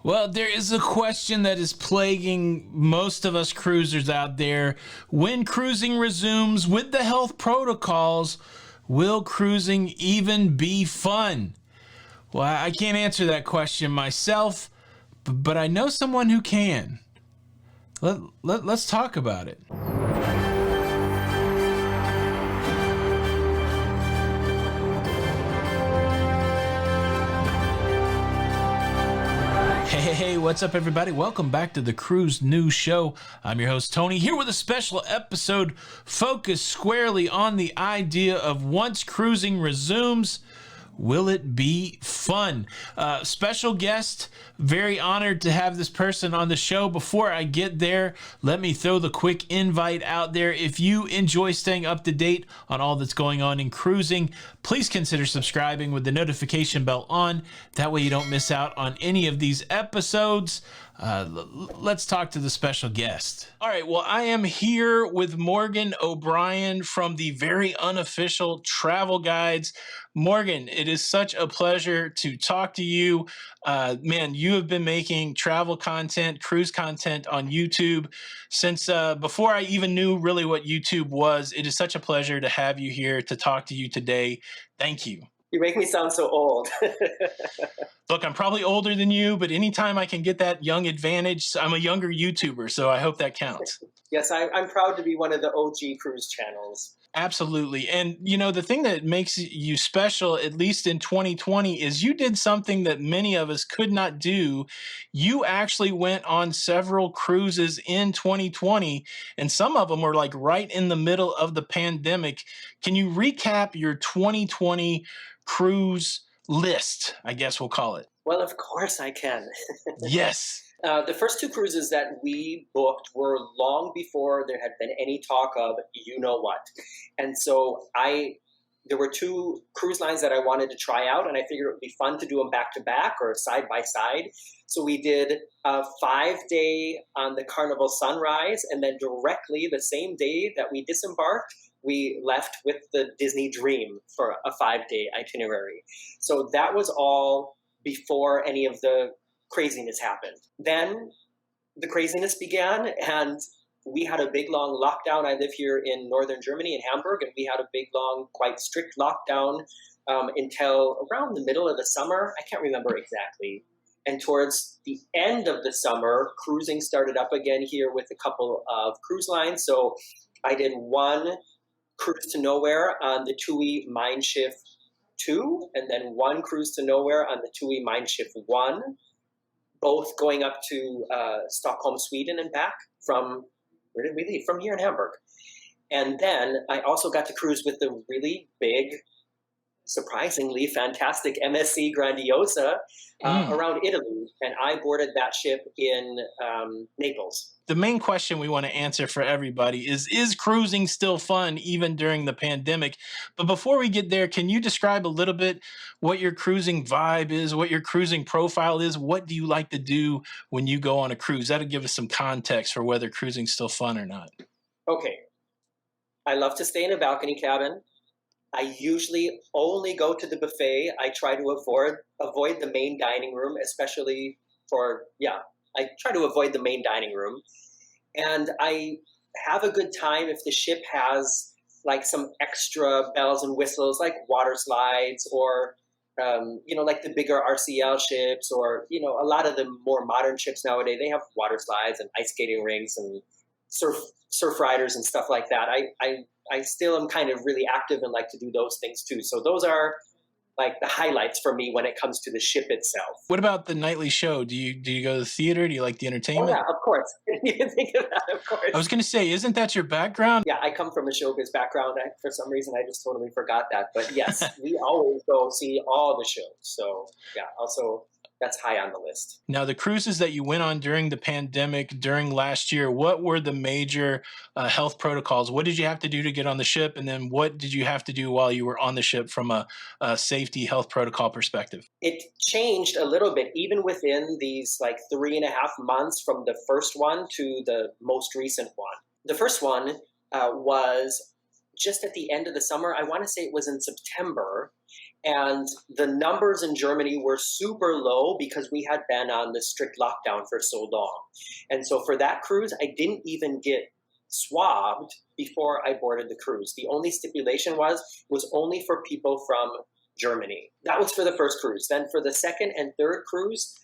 Well, there is a question that is plaguing most of us cruisers out there. When cruising resumes with the health protocols, will cruising even be fun? Well, I can't answer that question myself, but I know someone who can. Let's talk about it. Hey, what's up, everybody? Welcome back to the Cruise News Show. I'm your host, Tony, here with a special episode focused squarely on the idea of once cruising resumes, will it be fun? Special guest, very honored to have this person on the show. Before I get there, let me throw the quick invite out there. If you enjoy staying up to date on all that's going on in cruising, please consider subscribing with the notification bell on. That way you don't miss out on any of these episodes. Let's talk to the special guest. All right, well, I am here with Morgan O'Brien from the very unofficial Travel Guides. Morgan, it is such a pleasure to talk to you. Man, you have been making travel content, cruise content on YouTube since before I even knew really what YouTube was. It is such a pleasure to have you here to talk to you today. Thank you. You make me sound so old. Look, I'm probably older than you, but anytime I can get that young advantage, I'm a younger YouTuber, so I hope that counts. Yes, I'm proud to be one of the OG cruise channels. Absolutely. And, you know, the thing that makes you special, at least in 2020, is you did something that many of us could not do. You actually went on several cruises in 2020, and some of them were like right in the middle of the pandemic. Can you recap your 2020 cruise list, I guess we'll call it? Well, of course I can. Yes. The first two cruises that we booked were long before there had been any talk of you know what. And so there were two cruise lines that I wanted to try out, and I figured it would be fun to do them back to back or side by side. So we did a 5-day on the Carnival Sunrise, and then directly the same day that we disembarked, we left with the Disney Dream for a 5-day itinerary. So that was all before any of the craziness happened. Then the craziness began, and we had a big, long lockdown. I live here in northern Germany, in Hamburg, and we had a big, long, quite strict lockdown until around the middle of the summer. I can't remember exactly. And towards the end of the summer, cruising started up again here with a couple of cruise lines. So I did one cruise to nowhere on the TUI Mein Schiff 2, and then one cruise to nowhere on the TUI Mein Schiff 1, both going up to Stockholm, Sweden and back from, where did we leave? From here in Hamburg. And then I also got to cruise with the really big, surprisingly fantastic MSC Grandiosa around Italy, and I boarded that ship in Naples. The main question we want to answer for everybody is cruising still fun even during the pandemic? But before we get there, can you describe a little bit what your cruising vibe is, what your cruising profile is? What do you like to do when you go on a cruise? That'll give us some context for whether cruising's still fun or not. Okay. I love to stay in a balcony cabin. I usually only go to the buffet. I try to avoid the main dining room, especially I try to avoid the main dining room. And I have a good time if the ship has like some extra bells and whistles, like water slides or, like the bigger RCL ships or, a lot of the more modern ships nowadays, they have water slides and ice skating rinks and surf riders and stuff like that. I still am kind of really active and like to do those things too. So those are like the highlights for me when it comes to the ship itself. What about the nightly show? Do you go to the theater? Do you like the entertainment? Oh, yeah, of course. You can think of that, of course. I was going to say, isn't that your background? Yeah, I come from a showbiz background. For some reason, I just totally forgot that. But yes, we always go see all the shows. So yeah, also that's high on the list. Now, the cruises that you went on during the pandemic, during last year, what were the major health protocols? What did you have to do to get on the ship? And then what did you have to do while you were on the ship from a safety health protocol perspective? It changed a little bit, even within these like 3.5 months from the first one to the most recent one. The first one was just at the end of the summer. I want to say it was in September. And the numbers in Germany were super low because we had been on the strict lockdown for so long. And so for that cruise, I didn't even get swabbed before I boarded the cruise. The only stipulation was only for people from Germany. That was for the first cruise. Then for the second and third cruise,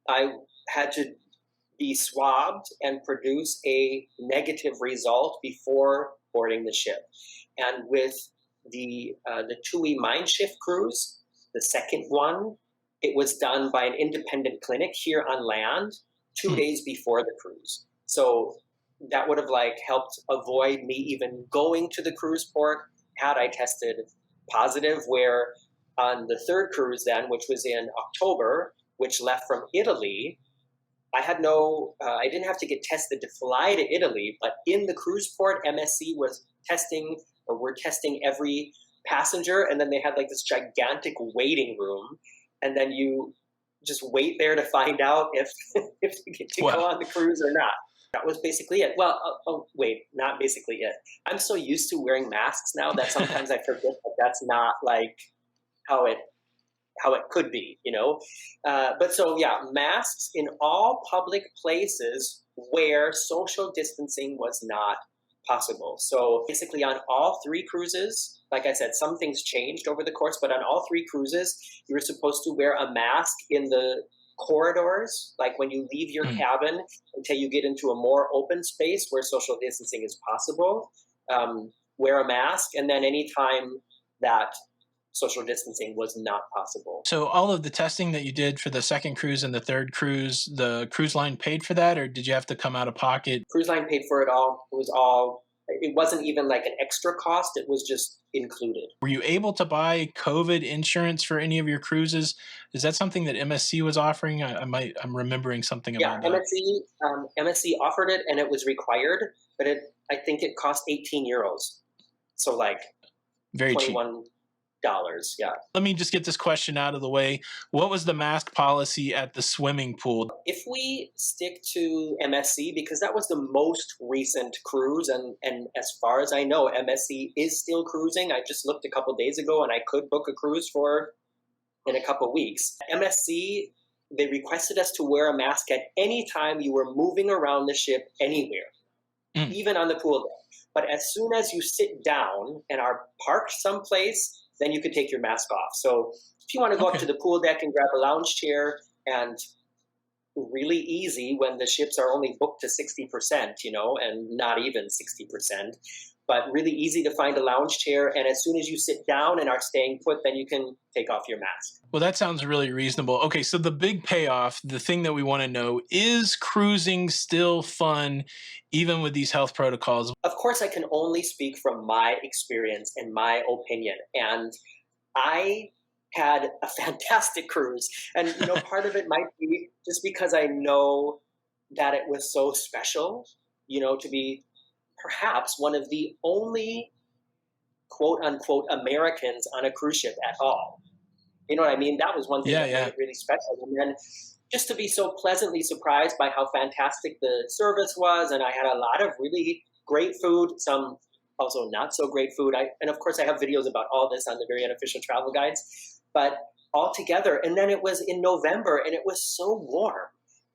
I had to be swabbed and produce a negative result before boarding the ship. And with the TUI Mindshift cruise, the second one, it was done by an independent clinic here on land 2 days before the cruise. So that would have like helped avoid me even going to the cruise port had I tested positive, where on the third cruise then, which was in October, which left from Italy, I didn't have to get tested to fly to Italy, but in the cruise port, MSC was testing, or were testing every passenger, and then they had like this gigantic waiting room, and then you just wait there to find out if you get to go on the cruise or not. That was basically it. Well, wait, not basically it. I'm so used to wearing masks now that sometimes I forget that that's not like how it could be, you know? But so, yeah, masks in all public places where social distancing was not possible. So basically on all three cruises, like I said, some things changed over the course, but on all three cruises, you were supposed to wear a mask in the corridors, like when you leave your cabin until you get into a more open space where social distancing is possible, wear a mask. And then anytime that social distancing was not possible. So all of the testing that you did for the second cruise and the third cruise, the cruise line paid for that, or did you have to come out of pocket? Cruise line paid for it all. It wasn't even like an extra cost. It was just included. Were you able to buy COVID insurance for any of your cruises? Is that something that MSC was offering? I'm remembering something about that. MSC offered it, and it was required, but I think it cost 18 euros. So like very cheap. $21. Yeah. Let me just get this question out of the way. What was the mask policy at the swimming pool? If we stick to MSC, because that was the most recent cruise, and as far as I know, MSC is still cruising. I just looked a couple days ago, and I could book a cruise in a couple weeks. MSC, they requested us to wear a mask at any time you were moving around the ship anywhere, even on the pool deck. But as soon as you sit down and are parked someplace, then you could take your mask off. So if you want to go up to the pool deck and grab a lounge chair, and really easy when the ships are only booked to 60%, you know, and not even 60%, but really easy to find a lounge chair. And as soon as you sit down and are staying put, then you can take off your mask. Well, that sounds really reasonable. Okay, so the big payoff, the thing that we want to know, is cruising still fun, even with these health protocols? Of course, I can only speak from my experience and my opinion. And I had a fantastic cruise. And, you know, part of it might be just because I know that it was so special, you know, to be perhaps one of the only quote unquote Americans on a cruise ship at all. You know what I mean? That was one thing that made it really special. And then just to be so pleasantly surprised by how fantastic the service was. And I had a lot of really great food, some also not so great food. And of course I have videos about all this on the Very Unofficial Travel Guides, but all together. And then it was in November and it was so warm.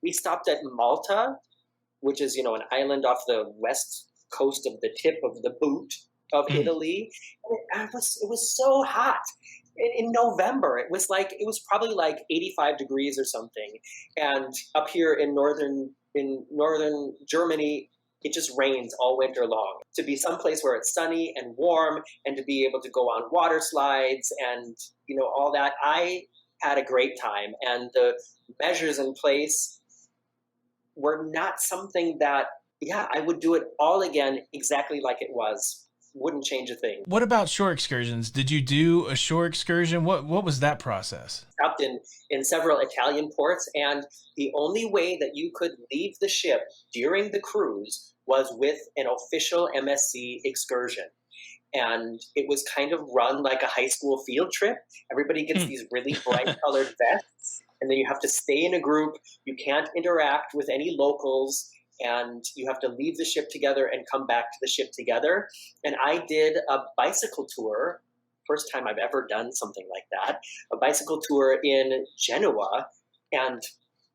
We stopped at Malta, which is, you know, an island off the west coast of the tip of the boot of Italy. And it was so hot. In November, it was probably like 85 degrees or something. And up here in northern Germany, it just rains all winter long. To be someplace where it's sunny and warm and to be able to go on water slides and, you know, all that, I had a great time. And the measures in place were not something that, I would do it all again exactly like it was. Wouldn't change a thing. What about shore excursions? Did you do a shore excursion? What was that process? Stopped in several Italian ports, and the only way that you could leave the ship during the cruise was with an official MSC excursion. And it was kind of run like a high school field trip. Everybody gets these really bright colored vests, and then you have to stay in a group. You can't interact with any locals. And you have to leave the ship together and come back to the ship together. And I did a bicycle tour first time I've ever done something like that, a bicycle tour in Genoa, and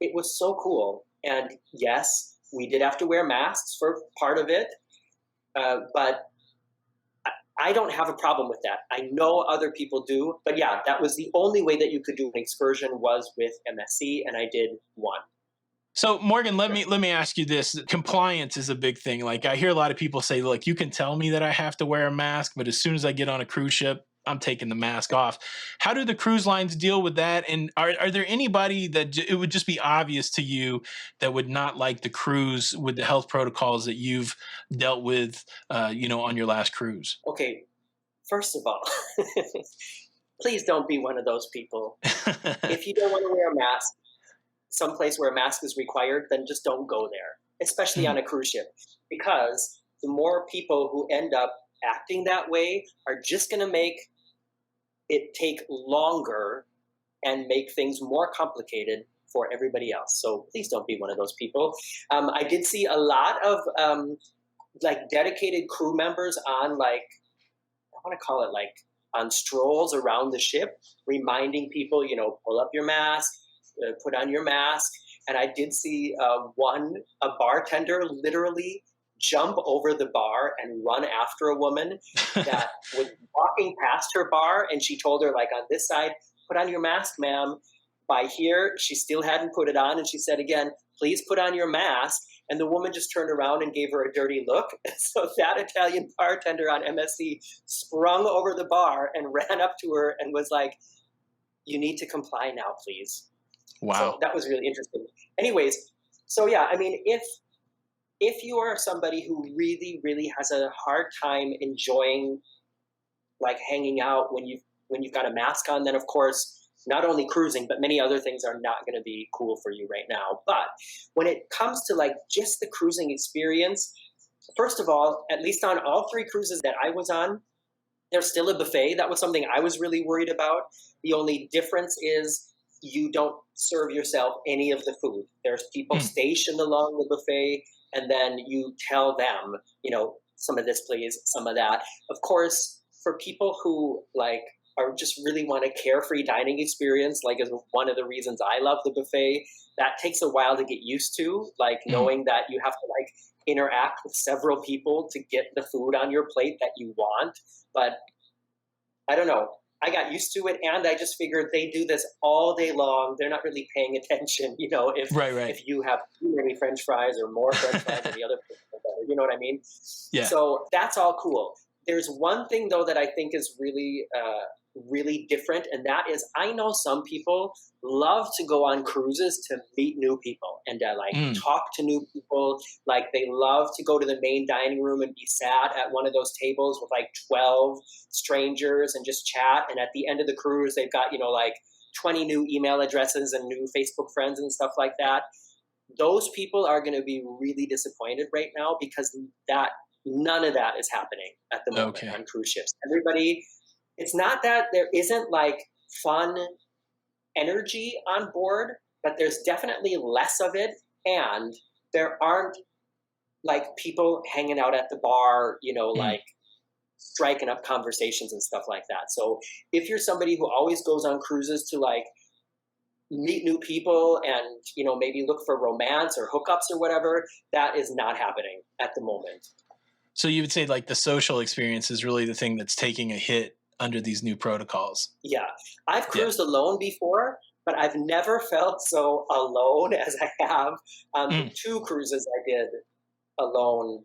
it was so cool. And yes, we did have to wear masks for part of it, but I don't have a problem with that. I know other people do, but yeah, that was the only way that you could do an excursion was with MSC, and I did one. So Morgan, let me ask you this. Compliance is a big thing. Like I hear a lot of people say, look, you can tell me that I have to wear a mask, but as soon as I get on a cruise ship, I'm taking the mask off. How do the cruise lines deal with that? And are there anybody that it would just be obvious to you that would not like the cruise with the health protocols that you've dealt with, on your last cruise? Okay, first of all, please don't be one of those people. If you don't want to wear a mask, someplace where a mask is required, then just don't go there, especially on a cruise ship, because the more people who end up acting that way are just going to make it take longer and make things more complicated for everybody else. So please don't be one of those people. I did see a lot of dedicated crew members on I want to call it on strolls around the ship, reminding people, pull up your mask, put on your mask. And I did see a bartender literally jump over the bar and run after a woman that was walking past her bar, and she told her, on this side, put on your mask, ma'am. By here, she still hadn't put it on, and she said again, please put on your mask. And the woman just turned around and gave her a dirty look. And so that Italian bartender on MSC sprung over the bar and ran up to her and was like, you need to comply now, please. Wow. So that was really interesting. Anyways, so yeah, I mean, if you are somebody who really, really has a hard time enjoying hanging out when you've got a mask on, then of course, not only cruising, but many other things are not going to be cool for you right now. But when it comes to just the cruising experience, first of all, at least on all 3 cruises that I was on, there's still a buffet. That was something I was really worried about. The only difference is you don't serve yourself any of the food. There's people stationed along the buffet, and then you tell them, some of this, please, some of that. Of course, for people who are just really want a carefree dining experience, is one of the reasons I love the buffet, that takes a while to get used to, knowing that you have to interact with several people to get the food on your plate that you want. But I don't know. I got used to it, and I just figured they do this all day long. They're not really paying attention, if you have too many French fries or more French fries than the other person, you know what I mean? Yeah. So that's all cool. There's one thing, though, that I think is really, really different, and that is I know some people love to go on cruises to meet new people and talk to new people. They love to go to the main dining room and be sat at one of those tables with 12 strangers and just chat. And at the end of the cruise, they've got 20 new email addresses and new Facebook friends and stuff like that. Those people are going to be really disappointed right now, because none of that is happening at the moment on cruise ships. Everybody, it's not that there isn't fun energy on board, but there's definitely less of it, and there aren't people hanging out at the bar, striking up conversations and stuff like that. So if you're somebody who always goes on cruises to meet new people and maybe look for romance or hookups or whatever, that is not happening at the moment. So you would say the social experience is really the thing that's taking a hit under these new protocols. Yeah. I've cruised alone before, but I've never felt so alone as I have on the 2 cruises I did alone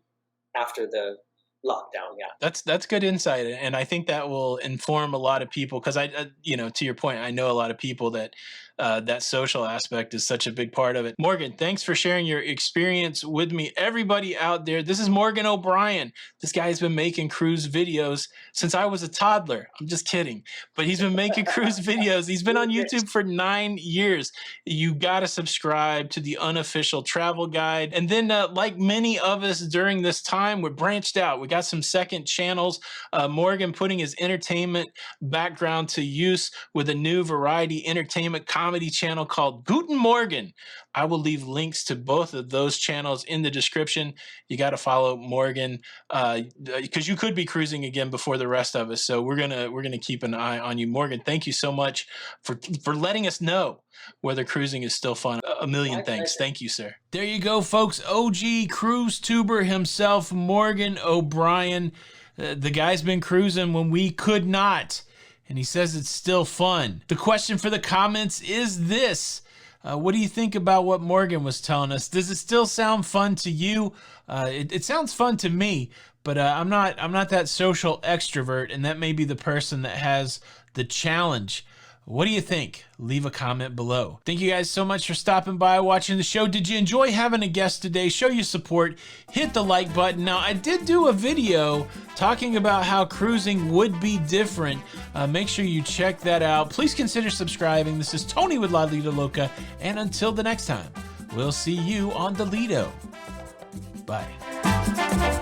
after the lockdown. Yeah. That's good insight. And I think that will inform a lot of people, because to your point, I know a lot of people that that social aspect is such a big part of it. Morgan, thanks for sharing your experience with me. Everybody out there, this is Morgan O'Brien. This guy has been making cruise videos since I was a toddler. I'm just kidding. But he's been making cruise videos. He's been on YouTube for 9 years. You got to subscribe to the Unofficial Travel Guide. And then like many of us during this time, we're branched out. We got some second channels. Morgan putting his entertainment background to use with a new variety entertainment comedy comedy channel called Guten Morgan. I will leave links to both of those channels in the description. You got to follow Morgan because you could be cruising again before the rest of us. So we're gonna keep an eye on you, Morgan. Thank you so much for letting us know whether cruising is still fun. A million thanks. Thank you, sir. There you go, folks. OG cruise tuber himself, Morgan O'Brien. The guy's been cruising when we could not, and he says it's still fun. The question for the comments is this. What do you think about what Morgan was telling us? Does it still sound fun to you? It sounds fun to me, but I'm not that social extrovert, and that may be the person that has the challenge. What do you think? Leave a comment below. Thank you guys so much for stopping by, watching the show. Did you enjoy having a guest today? Show your support. Hit the like button. Now, I did do a video talking about how cruising would be different. Make sure you check that out. Please consider subscribing. This is Tony with Lido Loca, and until the next time, we'll see you on the Lido. Bye.